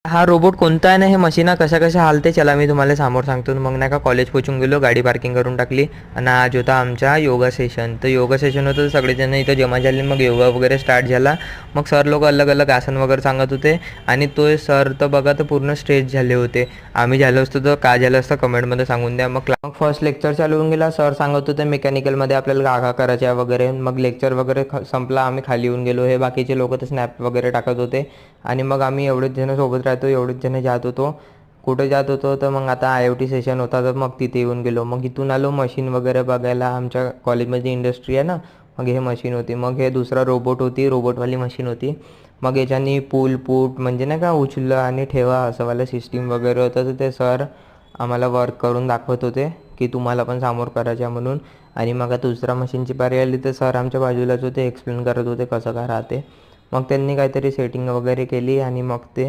हा रोबोट कोणता आहे ना, हे मशीना कशा कशा हालते चला मी तुम्हाला समोर सांगतो. मग नाही का कॉलेज पोचून गेलो, गाडी पार्किंग करून टाकली आणि आज होता आमचा योगा सेशन. तर योगा सेशन होतं, तर सगळेजण इथं जमा झाले. मग योगा वगैरे स्टार्ट झाला. मग सर लोक अलग अलग आसन वगैरे सांगत होते आणि तो सर तर बघा तर पूर्ण स्ट्रेच झाले होते. आम्ही झालो असतो तर काय झालं असतं कमेंटमध्ये सांगून द्या. मग फर्स्ट लेक्चर चालू होऊन गेला. सर सांगत होते मेकॅनिकलमध्ये आपल्याला काय करायचं आहे वगैरे. मग लेक्चर वगैरे संपला, आम्ही खाली येऊन गेलो. हे बाकीचे लोक तर स्नॅप वगैरे टाकत होते आणि मग आम्ही एवढेच जण सोबत राहतो, एवढेच जण जात होतो. कुठे जात होतो तर मग आता आय ओ टी सेशन होता, तर मग तिथे येऊन गेलो. मग इथून आलो मशीन वगैरे बघायला. आमच्या कॉलेजमध्ये इंडस्ट्री आहे ना, मग हे मशीन होती. मग हे दुसरा रोबोट होती, रोबोटवाली मशीन होती. मग याच्यानी पूल पूट म्हणजे नाही का उचललं आणि ठेवा असंवालं सिस्टीम वगैरे होतं. तर ते सर आम्हाला वर्क करून दाखवत होते की तुम्हाला पण समोर करायचं आहे म्हणून. आणि मग आता दुसऱ्या मशीनची पारी आली तर सर आमच्या बाजूलाच होते, एक्सप्लेन करत होते कसं काय राहते. मग त्यांनी काहीतरी सेटिंग वगैरे केली आणि मग ते